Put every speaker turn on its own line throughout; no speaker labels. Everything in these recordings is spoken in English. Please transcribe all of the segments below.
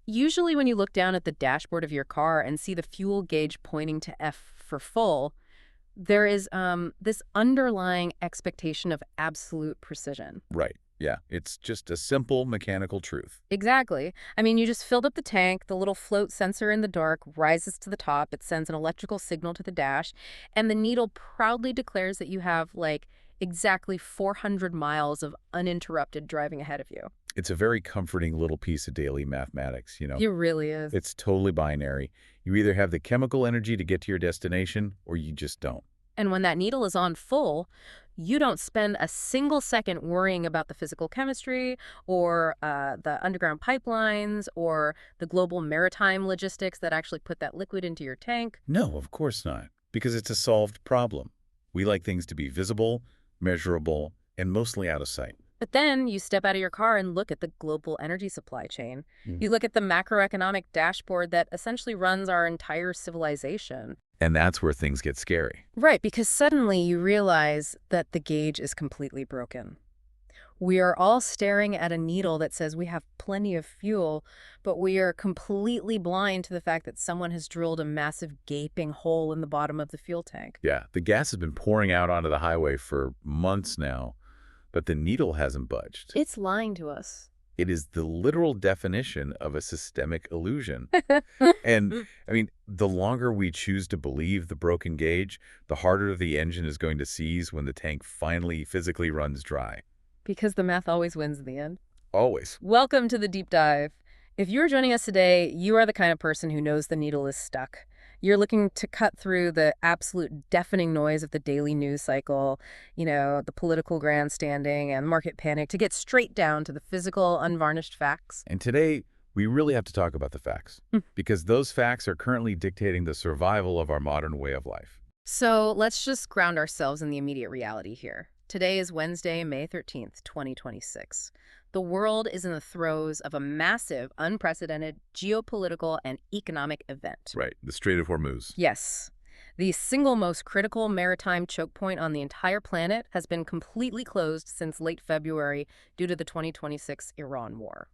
Usually when you look down at the dashboard of your car and see the fuel gauge pointing to F for full, there is this underlying expectation of absolute precision.
Right. Yeah. It's just a simple mechanical truth.
Exactly. I mean, you just filled up the tank, the little float sensor in the dark rises to the top, it sends an electrical signal to the dash, and the needle proudly declares that you have, like, exactly 400 miles of uninterrupted driving ahead of you.
It's a very comforting little piece of daily mathematics, you know.
It really is.
It's totally binary. You either have the chemical energy to get to your destination or you just don't.
And when that needle is on full, you don't spend a single second worrying about the physical chemistry or the underground pipelines or the global maritime logistics that actually put that liquid into your tank.
No, of course not. Because it's a solved problem. We like things to be visible, measurable, and mostly out of sight.
But then you step out of your car and look at the global energy supply chain.
Mm.
You look at the macroeconomic dashboard that essentially runs our entire civilization.
And that's where things get scary.
Right, because suddenly you realize that the gauge is completely broken. We are all staring at a needle that says we have plenty of fuel, but we are completely blind to the fact that someone has drilled a massive gaping hole in the bottom of the fuel tank.
Yeah, the gas has been pouring out onto the highway for months now, but the needle hasn't budged.
It's lying to us.
It is the literal definition of a systemic illusion. And, I mean, the longer we choose to believe the broken gauge, the harder the engine is going to seize when the tank finally physically runs dry.
Because the math always wins in the end.
Always.
Welcome to the Deep Dive. If you're joining us today, you are the kind of person who knows the needle is stuck. You're looking to cut through the absolute deafening noise of the daily news cycle, the political grandstanding and market panic to get straight down to the physical, unvarnished facts.
And today, we really have to talk about the facts, because those facts are currently dictating the survival of our modern way of life.
So let's just ground ourselves in the immediate reality here. Today is Wednesday, May 13th, 2026. The world is in the throes of a massive, unprecedented geopolitical and economic event.
Right, the Strait of Hormuz.
Yes. The single most critical maritime choke point on the entire planet has been completely closed since late February due to the 2026 Iran war.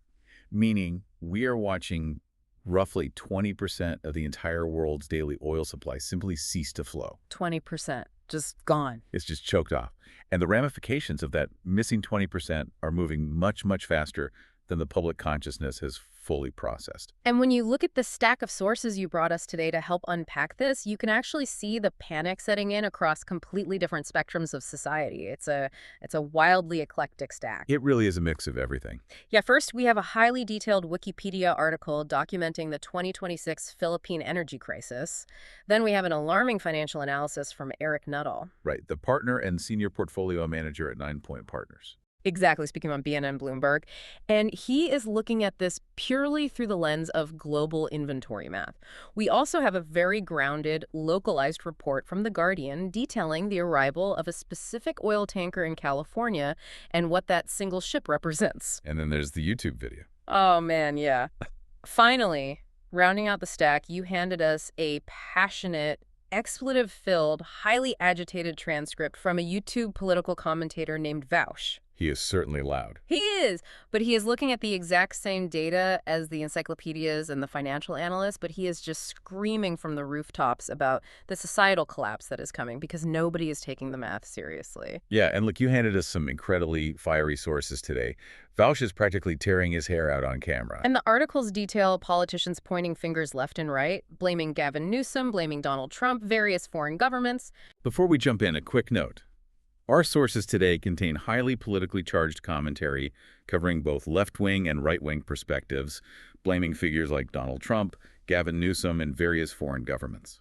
Meaning, we are watching roughly 20% of the entire world's daily oil supply simply cease to flow.
20%. Just gone.
It's just choked off. And the ramifications of that missing 20% are moving much, much faster than the public consciousness has fully processed.
And when you look at the stack of sources you brought us today to help unpack this, you can actually see the panic setting in across completely different spectrums of society. It's a wildly eclectic stack.
It really is a mix of everything.
Yeah, first we have a highly detailed Wikipedia article documenting the 2026 Philippine energy crisis. Then we have an alarming financial analysis from Eric Nuttall.
Right, the partner and senior portfolio manager at 9 Point Partners.
Exactly, speaking on BNN Bloomberg. And he is looking at this purely through the lens of global inventory math. We also have a very grounded, localized report from The Guardian detailing the arrival of a specific oil tanker in California and what that single ship represents.
And then there's the YouTube video.
Oh, man, yeah. Finally, rounding out the stack, you handed us a passionate, expletive-filled, highly agitated transcript from a YouTube political commentator named Vaush.
He is certainly loud.
He is, but he is looking at the exact same data as the encyclopedias and the financial analysts, but he is just screaming from the rooftops about the societal collapse that is coming because nobody is taking the math seriously.
Yeah, and look, you handed us some incredibly fiery sources today. Vaush is practically tearing his hair out on camera.
And the articles detail politicians pointing fingers left and right, blaming Gavin Newsom, blaming Donald Trump, various foreign governments.
Before we jump in, a quick note. Our sources today contain highly politically charged commentary covering both left-wing and right-wing perspectives, blaming figures like Donald Trump, Gavin Newsom, and various foreign governments.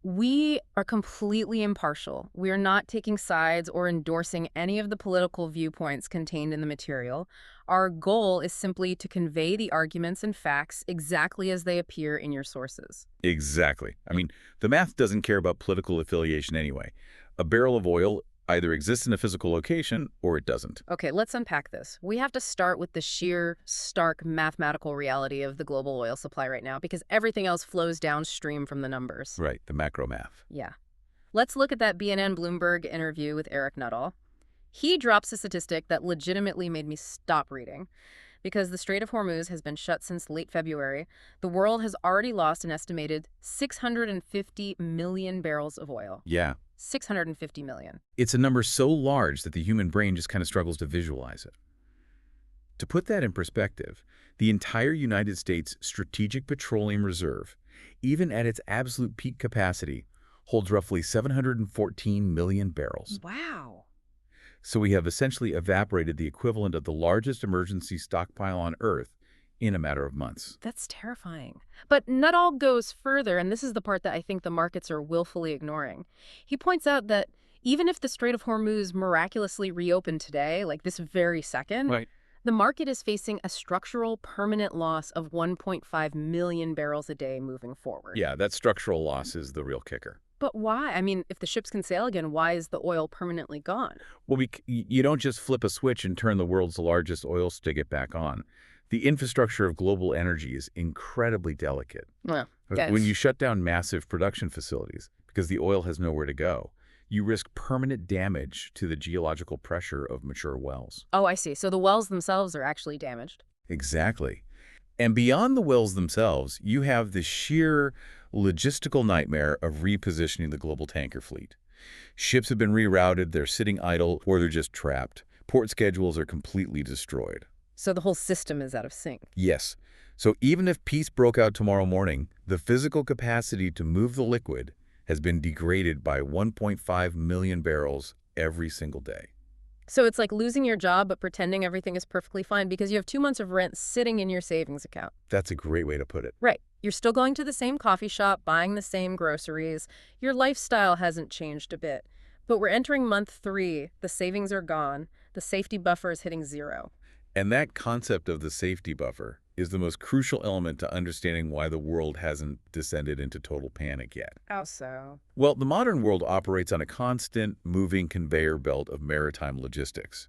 We are completely impartial. We are not taking sides or endorsing any of the political viewpoints contained in the material. Our goal is simply to convey the arguments and facts exactly as they appear in your sources.
Exactly. I mean, the math doesn't care about political affiliation anyway. A barrel of oil either exists in a physical location or it doesn't.
Okay, let's unpack this. We have to start with the sheer, stark mathematical reality of the global oil supply right now because everything else flows downstream from the numbers.
Right, the macro math.
Yeah. Let's look at that BNN Bloomberg interview with Eric Nuttall. He drops a statistic that legitimately made me stop reading. because the Strait of Hormuz has been shut since late February. The world has already lost an estimated 650 million barrels of oil.
Yeah.
650 million.
It's a number so large that the human brain just kind of struggles to visualize it. To put that in perspective, the entire United States Strategic Petroleum Reserve, even at its absolute peak capacity, holds roughly 714 million barrels.
Wow.
So we have essentially evaporated the equivalent of the largest emergency stockpile on Earth in a matter of months.
That's terrifying. But Nuttall goes further, and this is the part that I think the markets are willfully ignoring. He points out that even if the Strait of Hormuz miraculously reopened today, like this very second,
Right.
the market is facing a structural permanent loss of 1.5 million barrels a day moving forward.
Yeah, that structural loss is the real kicker.
But why? I mean, if the ships can sail again, why is the oil permanently gone?
Well, you don't just flip a switch and turn the world's largest oil spigot back on. The infrastructure of global energy is incredibly delicate.
Well,
When you shut down massive production facilities because the oil has nowhere to go, you risk permanent damage to the geological pressure of mature wells.
Oh, I see. So the wells themselves are actually damaged.
Exactly. And beyond the wells themselves, you have the sheer logistical nightmare of repositioning the global tanker fleet. Ships have been rerouted, they're sitting idle, or they're just trapped. Port schedules are completely destroyed.
So the whole system is out of sync.
Yes. So even if peace broke out tomorrow morning, the physical capacity to move the liquid has been degraded by 1.5 million barrels every single day.
So it's like losing your job but pretending everything is perfectly fine because you have 2 months of rent sitting in your savings account.
That's a great way to put it.
Right. You're still going to the same coffee shop, buying the same groceries. Your lifestyle hasn't changed a bit. But we're entering month 3. The savings are gone. The safety buffer is hitting 0.
And that concept of the safety buffer is the most crucial element to understanding why the world hasn't descended into total panic yet.
How so?
Well, the modern world operates on a constant, moving conveyor belt of maritime logistics.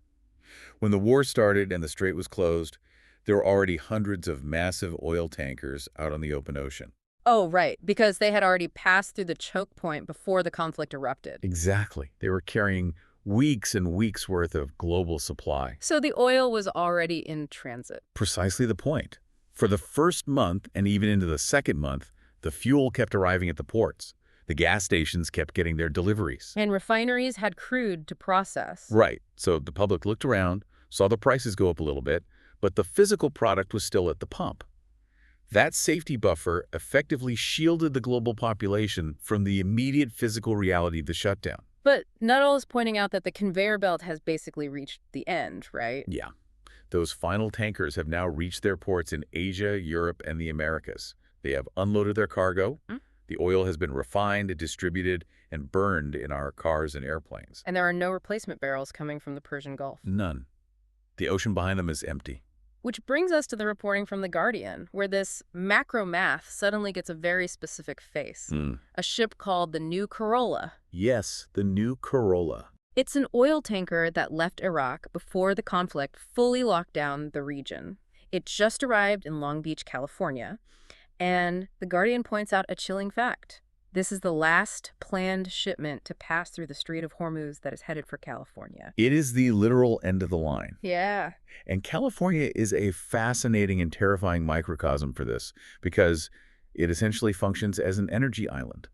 When the war started and the strait was closed, there were already hundreds of massive oil tankers out on the open ocean.
Oh, right. Because they had already passed through the choke point before the conflict erupted.
Exactly. They were carrying weeks and weeks worth of global supply.
So the oil was already in transit.
Precisely the point. For the first month and even into the second month, the fuel kept arriving at the ports. The gas stations kept getting their deliveries.
And refineries had crude to process.
Right. So the public looked around, saw the prices go up a little bit, but the physical product was still at the pump. That safety buffer effectively shielded the global population from the immediate physical reality of the shutdown.
But Nuttall is pointing out that the conveyor belt has basically reached the end, right?
Yeah. Those final tankers have now reached their ports in Asia, Europe, and the Americas. They have unloaded their cargo. The oil has been refined, distributed, and burned in our cars and airplanes.
And there are no replacement barrels coming from the Persian Gulf.
None. The ocean behind them is empty.
Which brings us to the reporting from The Guardian, where this macro math suddenly gets a very specific face. A ship called the New Corolla.
Yes, the New Corolla.
It's an oil tanker that left Iraq before the conflict fully locked down the region. It just arrived in Long Beach, California. And The Guardian points out a chilling fact. This is the last planned shipment to pass through the Strait of Hormuz that is headed for California.
It is the literal end of the line.
Yeah.
And California is a fascinating and terrifying microcosm for this because it essentially functions as an energy island.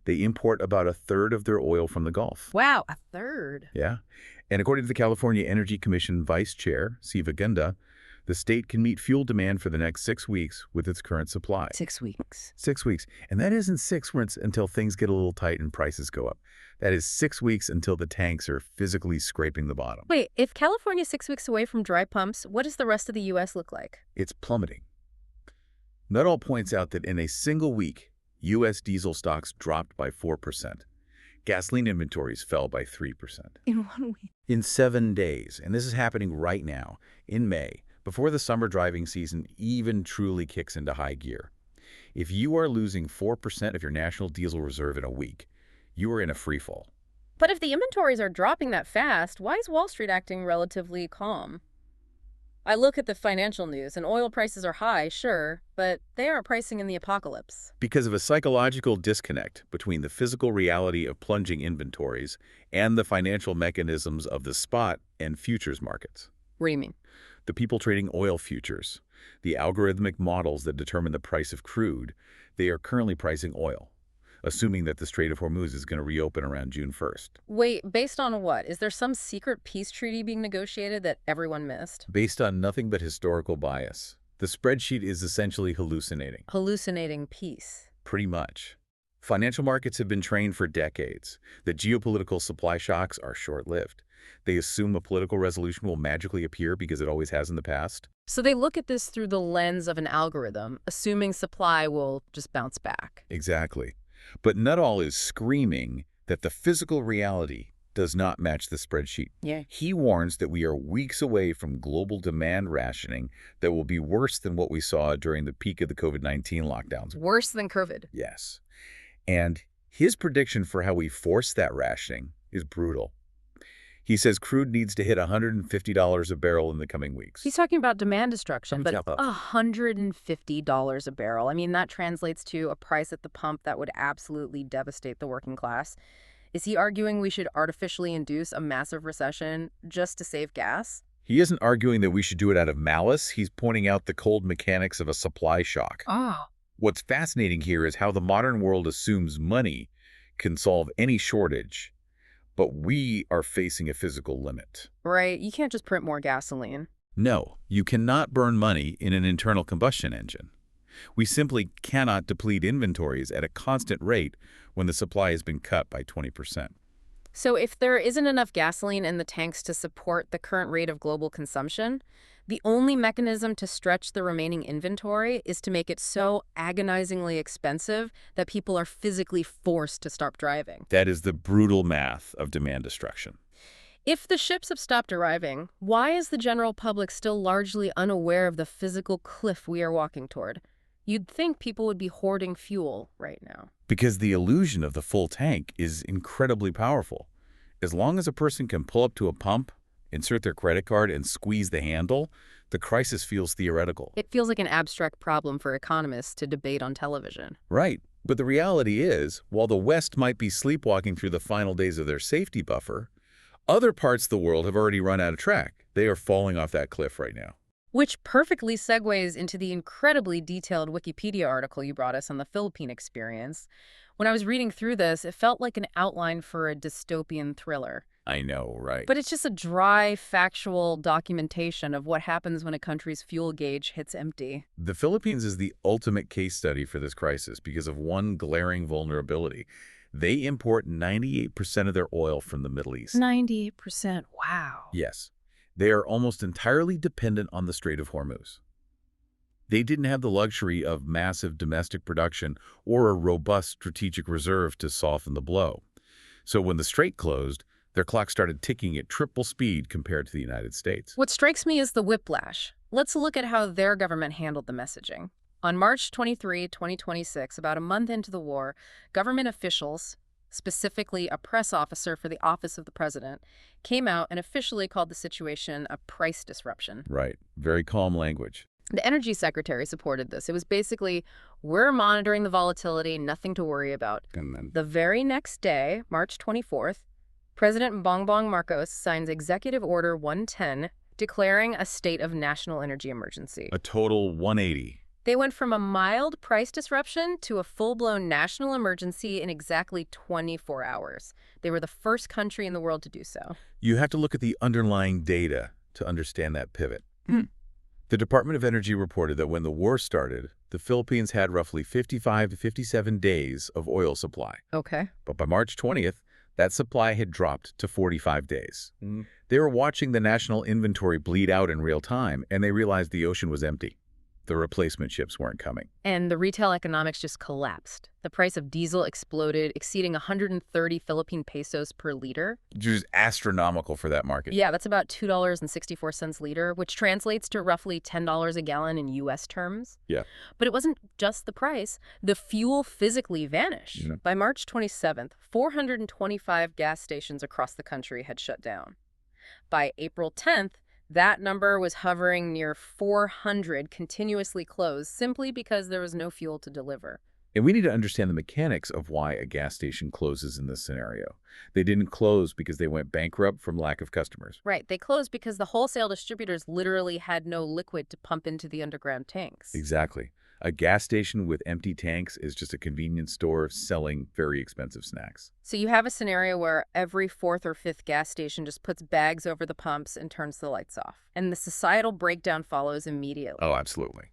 They import about a third of their oil from the Gulf.
Wow, a third.
Yeah. And according to the California Energy Commission Vice Chair, Siva Gunda, the state can meet fuel demand for the next 6 weeks with its current supply.
6 weeks.
6 weeks. And that isn't 6 weeks until things get a little tight and prices go up. That is 6 weeks until the tanks are physically scraping the bottom.
Wait, if California's 6 weeks away from dry pumps, what does the rest of the U.S. look like?
It's plummeting. Nuttall points out that in a single week, U.S. diesel stocks dropped by 4%. Gasoline inventories fell by 3%.
In 1 week.
In 7 days, and this is happening right now, in May, before the summer driving season even truly kicks into high gear. If you are losing 4% of your national diesel reserve in a week, you are in a free fall.
But if the inventories are dropping that fast, why is Wall Street acting relatively calm? I look at the financial news, and oil prices are high, sure, but they aren't pricing in the apocalypse.
Because of a psychological disconnect between the physical reality of plunging inventories and the financial mechanisms of the spot and futures markets.
What do you mean?
The people trading oil futures, the algorithmic models that determine the price of crude, they are currently pricing oil, assuming that the Strait of Hormuz is going to reopen around June 1st.
Wait, based on what? Is there some secret peace treaty being negotiated that everyone missed?
Based on nothing but historical bias, the spreadsheet is essentially hallucinating.
Hallucinating peace.
Pretty much. Financial markets have been trained for decades that geopolitical supply shocks are short-lived. They assume a political resolution will magically appear because it always has in the past.
So they look at this through the lens of an algorithm, assuming supply will just bounce back.
Exactly. But Nuttall is screaming that the physical reality does not match the spreadsheet.
Yeah.
He warns that we are weeks away from global demand rationing that will be worse than what we saw during the peak of the COVID-19 lockdowns.
Worse than COVID.
Yes. And his prediction for how we force that rationing is brutal. He says crude needs to hit $150 a barrel in the coming weeks.
He's talking about demand destruction, but
Yeah.
$150 a barrel. I mean, that translates to a price at the pump that would absolutely devastate the working class. Is he arguing we should artificially induce a massive recession just to save gas?
He isn't arguing that we should do it out of malice. He's pointing out the cold mechanics of a supply shock.
Oh.
What's fascinating here is how the modern world assumes money can solve any shortage, but we are facing a physical limit.
Right, you can't just print more gasoline.
No, you cannot burn money in an internal combustion engine. We simply cannot deplete inventories at a constant rate when the supply has been cut by 20%.
So if there isn't enough gasoline in the tanks to support the current rate of global consumption, the only mechanism to stretch the remaining inventory is to make it so agonizingly expensive that people are physically forced to stop driving.
That is the brutal math of demand destruction.
If the ships have stopped arriving, why is the general public still largely unaware of the physical cliff we are walking toward? You'd think people would be hoarding fuel right now.
Because the illusion of the full tank is incredibly powerful. As long as a person can pull up to a pump, insert their credit card, and squeeze the handle, the crisis feels theoretical.
It feels like an abstract problem for economists to debate on television.
Right. But the reality is, while the West might be sleepwalking through the final days of their safety buffer, other parts of the world have already run out of track. They are falling off that cliff right now.
Which perfectly segues into the incredibly detailed Wikipedia article you brought us on the Philippine experience. When I was reading through this, it felt like an outline for a dystopian thriller.
I know, right?
But it's just a dry, factual documentation of what happens when a country's fuel gauge hits empty.
The Philippines is the ultimate case study for this crisis because of one glaring vulnerability. They import 98% of their oil from the Middle East.
98%. Wow.
Yes. They are almost entirely dependent on the Strait of Hormuz. They didn't have the luxury of massive domestic production or a robust strategic reserve to soften the blow. So when the strait closed, their clock started ticking at triple speed compared to the United States.
What strikes me is the whiplash. Let's look at how their government handled the messaging. On March 23, 2026, about a month into the war, government officials, specifically a press officer for the Office of the President, came out and officially called the situation a price disruption.
Right. Very calm language.
The Energy Secretary supported this. It was basically, we're monitoring the volatility, nothing to worry about.
And then
The very next day, March 24th, President Bongbong Marcos signs Executive Order 110, declaring a state of national energy emergency.
a total 180.
They went from a mild price disruption to a full-blown national emergency in exactly 24 hours. They were the first country in the world to do so.
You have to look at the underlying data to understand that pivot. The Department of Energy reported that when the war started, the Philippines had roughly 55 to 57 days of oil supply.
Okay.
But by March 20th, that supply had dropped to 45 days. They were watching the national inventory bleed out in real time, and they realized the ocean was empty. The replacement ships weren't coming.
And the retail economics just collapsed. The price of diesel exploded, exceeding 130 Philippine pesos per liter.
Which is astronomical for that market.
Yeah, that's about $2.64 a liter, which translates to roughly $10 a gallon in U.S. terms.
Yeah.
But it wasn't just the price. The fuel physically vanished.
Yeah.
By March 27th, 425 gas stations across the country had shut down. By April 10th, that number was hovering near 400 continuously closed simply because there was no fuel to deliver.
And we need to understand the mechanics of why a gas station closes in this scenario. They didn't close because they went bankrupt from lack of customers.
Right, they closed because the wholesale distributors literally had no liquid to pump into the underground tanks.
Exactly. A gas station with empty tanks is just a convenience store selling very expensive snacks.
So you have a scenario where every fourth or fifth gas station just puts bags over the pumps and turns the lights off. And the societal breakdown follows immediately.
Oh, absolutely.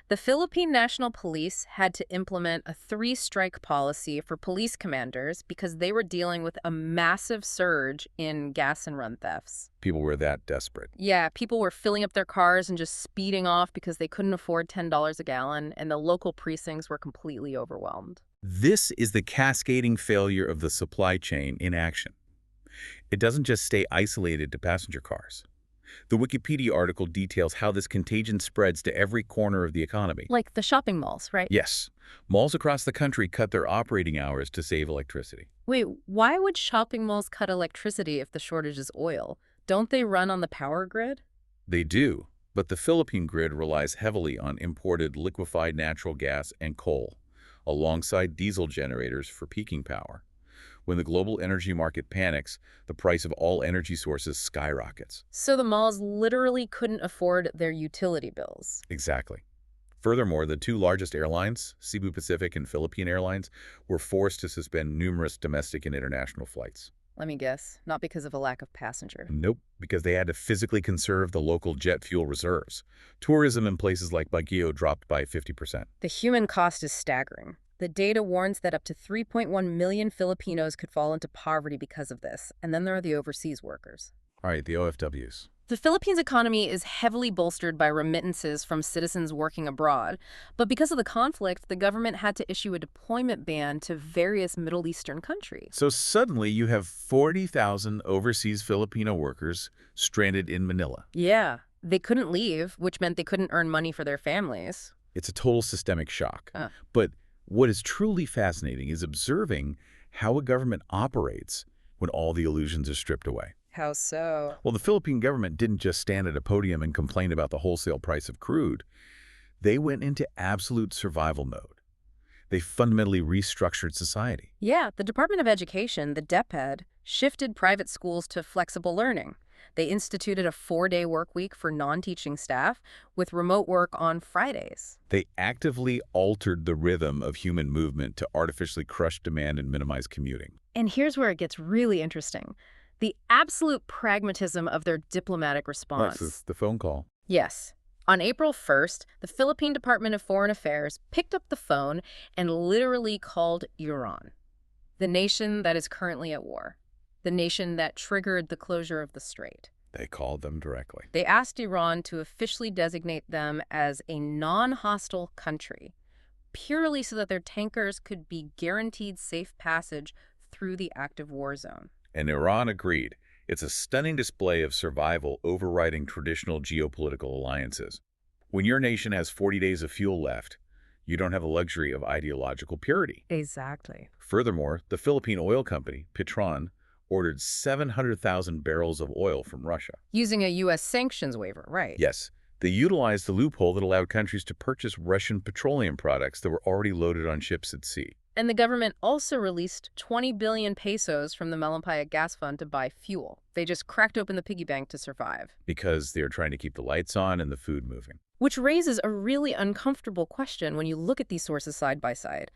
The Philippine National Police had to implement a three-strike policy for police commanders because they were dealing with a massive surge in gas and run thefts.
People were that desperate.
Yeah, people were filling up their cars and just speeding off because they couldn't afford $10 a gallon, and the local precincts were completely overwhelmed.
This is the cascading failure of the supply chain in action. It doesn't just stay isolated to passenger cars. The Wikipedia article details how this contagion spreads to every corner of the economy.
Like the shopping malls, right?
Yes, malls across the country cut their operating hours to save electricity.
Wait, why would shopping malls cut electricity if the shortage is oil? Don't they run on the power grid?
They do, but the Philippine grid relies heavily on imported liquefied natural gas and coal, alongside diesel generators for peaking power. When the global energy market panics, the price of all energy sources skyrockets.
So the malls literally couldn't afford their utility bills.
Exactly. Furthermore, the two largest airlines, Cebu Pacific and Philippine Airlines, were forced to suspend numerous domestic and international flights.
Let me guess, not because of a lack of passenger.
Nope, because they had to physically conserve the local jet fuel reserves. Tourism in places like Baguio dropped by 50%.
The human cost is staggering. The data warns that up to 3.1 million Filipinos could fall into poverty because of this, and then there are the overseas workers.
All right, the OFWs.
The Philippines' economy is heavily bolstered by remittances from citizens working abroad, but because of the conflict, the government had to issue a deployment ban to various Middle Eastern countries.
So suddenly you have 40,000 overseas Filipino workers stranded in Manila.
Yeah, they couldn't leave, which meant they couldn't earn money for their families.
It's a total systemic shock. But what is truly fascinating is observing how a government operates when all the illusions are stripped away.
How so?
Well, the Philippine government didn't just stand at a podium and complain about the wholesale price of crude. They went into absolute survival mode. They fundamentally restructured society.
Yeah, the Department of Education, the DepEd, shifted private schools to flexible learning. They instituted a 4-day work week for non-teaching staff with remote work on Fridays.
They actively altered the rhythm of human movement to artificially crush demand and minimize commuting.
And here's where it gets really interesting. The absolute pragmatism of their diplomatic response.
That's the phone call.
Yes. On April 1st, the Philippine Department of Foreign Affairs picked up the phone and literally called Iran, the nation that is currently at war, the nation that triggered the closure of the strait.
They called them directly.
They asked Iran to officially designate them as a non-hostile country, purely so that their tankers could be guaranteed safe passage through the active war zone.
And Iran agreed. It's a stunning display of survival overriding traditional geopolitical alliances. When your nation has 40 days of fuel left, you don't have the luxury of ideological purity.
Exactly.
Furthermore, the Philippine oil company, Petron, ordered 700,000 barrels of oil from Russia.
Using a U.S. sanctions waiver, right?
Yes, they utilized the loophole that allowed countries to purchase Russian petroleum products that were already loaded on ships at sea.
And the government also released 20 billion pesos from the MeLoRidAI gas fund to buy fuel. They just cracked open the piggy bank to survive.
Because they're trying to keep the lights on and the food moving.
Which raises a really uncomfortable question when you look at these sources side by side.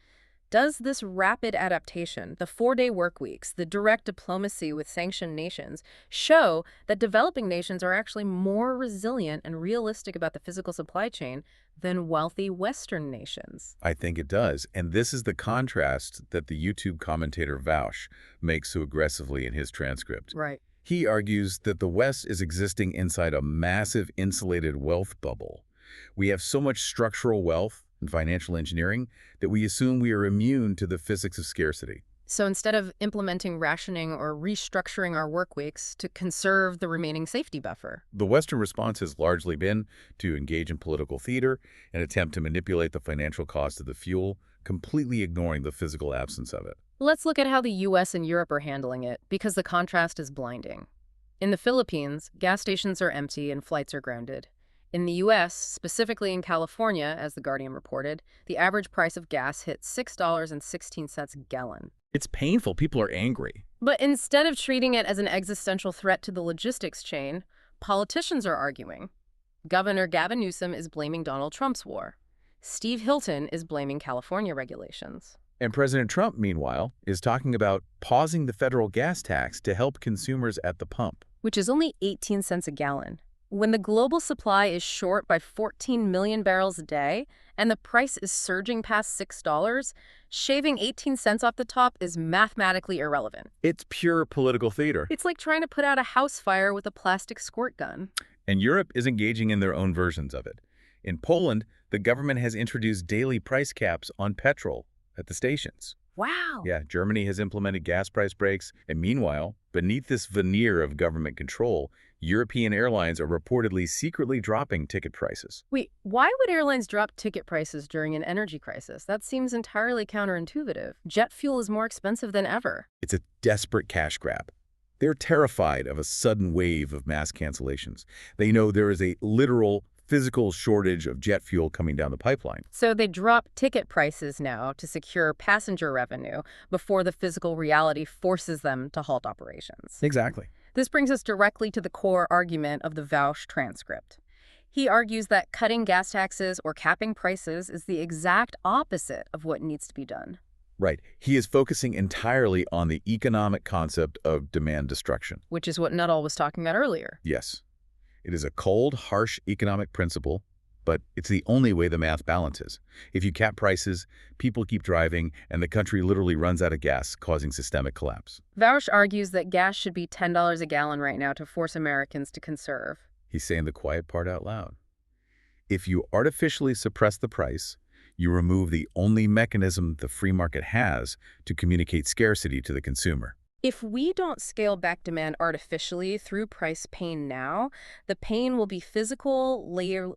Does this rapid adaptation, the 4-day work weeks, the direct diplomacy with sanctioned nations, show that developing nations are actually more resilient and realistic about the physical supply chain than wealthy Western nations?
I think it does. And this is the contrast that the YouTube commentator Vaush makes so aggressively in his transcript.
Right.
He argues that the West is existing inside a massive insulated wealth bubble. We have so much structural wealth and financial engineering that we assume we are immune to the physics of scarcity.
So instead of implementing rationing or restructuring our work weeks to conserve the remaining safety buffer,
The Western response has largely been to engage in political theater and attempt to manipulate the financial cost of the fuel, completely ignoring the physical absence of it.
let's look at how the U.S. and Europe are handling it, because the contrast is blinding. In the Philippines, gas stations are empty and flights are grounded. In the U.S., specifically in California, as The Guardian reported, the average price of gas hit $6.16 a gallon.
It's painful. People are angry.
But instead of treating it as an existential threat to the logistics chain, politicians are arguing. Governor Gavin Newsom is blaming Donald Trump's war. Steve Hilton is blaming California regulations.
And President Trump, meanwhile, is talking about pausing the federal gas tax to help consumers at the pump.
Which is only 18 cents a gallon. When the global supply is short by 14 million barrels a day and the price is surging past $6, shaving 18 cents off the top is mathematically irrelevant.
It's pure political theater.
It's like trying to put out a house fire with a plastic squirt gun.
And Europe is engaging in their own versions of it. In Poland, the government has introduced daily price caps on petrol at the stations.
Wow.
Yeah, Germany has implemented gas price breaks. And meanwhile, beneath this veneer of government control, European airlines are reportedly secretly dropping ticket prices.
Wait, why would airlines drop ticket prices during an energy crisis? That seems entirely counterintuitive. Jet fuel is more expensive than ever.
It's a desperate cash grab. They're terrified of a sudden wave of mass cancellations. They know there is a literal physical shortage of jet fuel coming down the pipeline.
So they drop ticket prices now to secure passenger revenue before the physical reality forces them to halt operations.
Exactly.
This brings us directly to the core argument of the Vaush transcript. He argues that cutting gas taxes or capping prices is the exact opposite of what needs to be done.
Right. He is focusing entirely on the economic concept of demand destruction.
Which is what Nuttall was talking about earlier.
Yes. It is a cold, harsh economic principle, but it's the only way the math balances. If you cap prices, people keep driving, and the country literally runs out of gas, causing systemic collapse.
Vaush argues that gas should be $10 a gallon right now to force Americans to conserve.
He's saying the quiet part out loud. If you artificially suppress the price, you remove the only mechanism the free market has to communicate scarcity to the consumer.
If we don't scale back demand artificially through price pain now, the pain will be physical,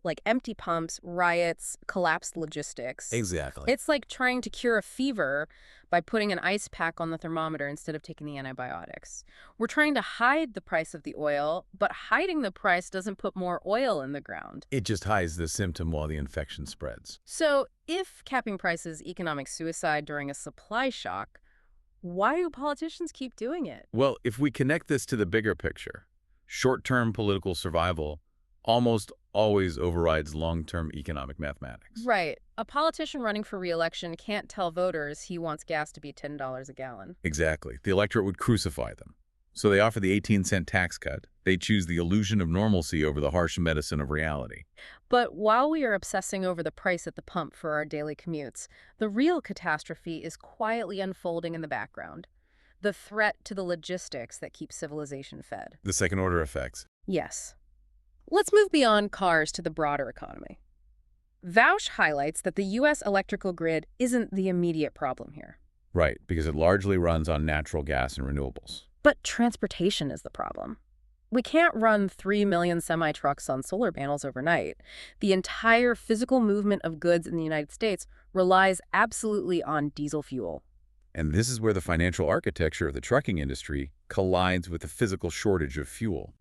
like empty pumps, riots, collapsed logistics.
Exactly.
It's like trying to cure a fever by putting an ice pack on the thermometer instead of taking the antibiotics. We're trying to hide the price of the oil, but hiding the price doesn't put more oil in the ground.
It just hides the symptom while the infection spreads.
So if capping prices is economic suicide during a supply shock, why do politicians keep doing it?
Well, if we connect this to the bigger picture, short-term political survival almost always overrides long-term economic mathematics.
Right. A politician running for re-election can't tell voters he wants gas to be $10 a gallon.
Exactly. The electorate would crucify them. So they offer the 18-cent tax cut. They choose the illusion of normalcy over the harsh medicine of reality.
But while we are obsessing over the price at the pump for our daily commutes, the real catastrophe is quietly unfolding in the background. The threat to the logistics that keep civilization fed.
The second-order effects.
Yes. Let's move beyond cars to the broader economy. Vaush highlights that the U.S. electrical grid isn't the immediate problem here.
Right, because it largely runs on natural gas and renewables.
But transportation is the problem. We can't run 3 million semi-trucks on solar panels overnight. The entire physical movement of goods in the United States relies absolutely on diesel fuel.
And this is where the financial architecture of the trucking industry collides with the physical shortage of fuel.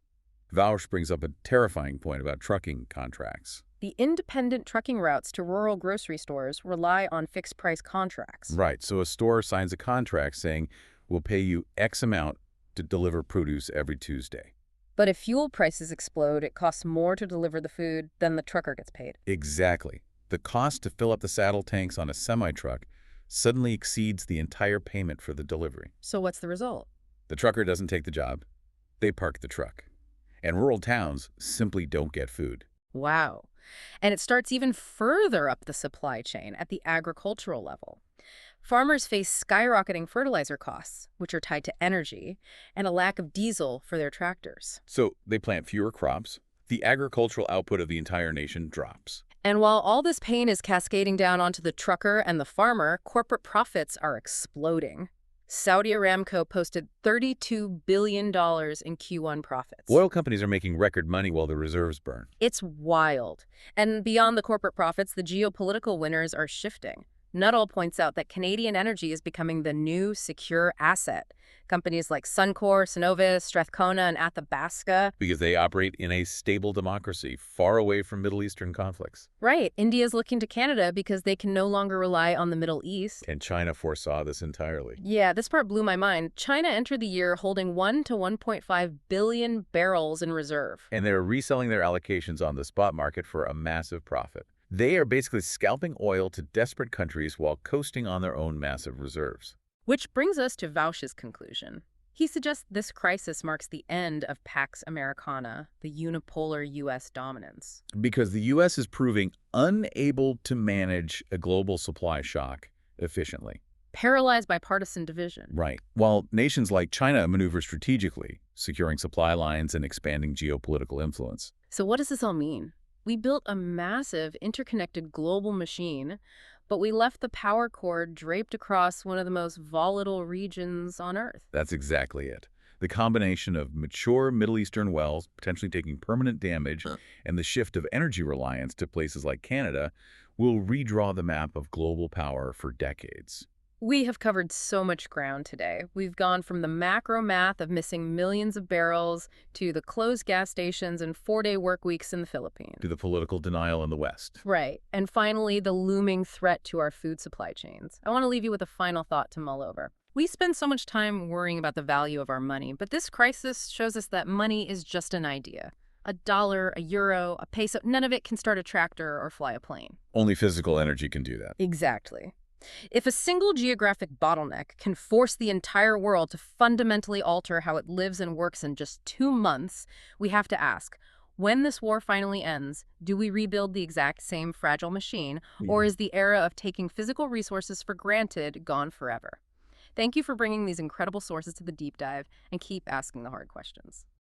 Vaush brings up a terrifying point about trucking contracts.
The independent trucking routes to rural grocery stores rely on fixed-price contracts.
Right, so a store signs a contract saying, we'll pay you X amount to deliver produce every Tuesday.
But if fuel prices explode, it costs more to deliver the food than the trucker gets paid.
Exactly. The cost to fill up the saddle tanks on a semi-truck suddenly exceeds the entire payment for the delivery.
So what's the result?
The trucker doesn't take the job. They park the truck. And rural towns simply don't get food.
Wow. And it starts even further up the supply chain at the agricultural level. Farmers face skyrocketing fertilizer costs, which are tied to energy, and a lack of diesel for their tractors.
So they plant fewer crops. The agricultural output of the entire nation drops.
And while all this pain is cascading down onto the trucker and the farmer, corporate profits are exploding. Saudi Aramco posted $32 billion in Q1 profits.
Oil companies are making record money while the reserves burn.
It's wild. And beyond the corporate profits, the geopolitical winners are shifting. Nuttall points out that Canadian energy is becoming the new secure asset. Companies like Suncor, Cenovus, Strathcona, and Athabasca.
Because they operate in a stable democracy, far away from Middle Eastern conflicts.
Right. India's looking to Canada because they can no longer rely on the Middle East.
And China foresaw this entirely.
Yeah, this part blew my mind. China entered the year holding 1 to 1.5 billion barrels in reserve.
And they're reselling their allocations on the spot market for a massive profit. They are basically scalping oil to desperate countries while coasting on their own massive reserves.
Which brings us to Vauch's conclusion. He suggests this crisis marks the end of Pax Americana, the unipolar U.S. dominance.
Because the U.S. is proving unable to manage a global supply shock efficiently.
Paralyzed by partisan division.
Right. While nations like China maneuver strategically, securing supply lines and expanding geopolitical influence.
So what does this all mean? We built a massive, interconnected global machine, but we left the power cord draped across one of the most volatile regions on Earth.
That's exactly it. The combination of mature Middle Eastern wells, potentially taking permanent damage, and the shift of energy reliance to places like Canada will redraw the map of global power for decades.
We have covered so much ground today. We've gone from the macro math of missing millions of barrels to the closed gas stations and 4-day work weeks in the Philippines.
To the political denial in the West.
Right. And finally, the looming threat to our food supply chains. I want to leave you with a final thought to mull over. We spend so much time worrying about the value of our money, but this crisis shows us that money is just an idea. A dollar, a euro, a peso, none of it can start a tractor or fly a plane.
Only physical energy can do that.
Exactly. If a single geographic bottleneck can force the entire world to fundamentally alter how it lives and works in just 2 months, we have to ask, when this war finally ends, do we rebuild the exact same fragile machine, or is the era of taking physical resources for granted gone forever? Thank you for bringing these incredible sources to the deep dive, and keep asking the hard questions.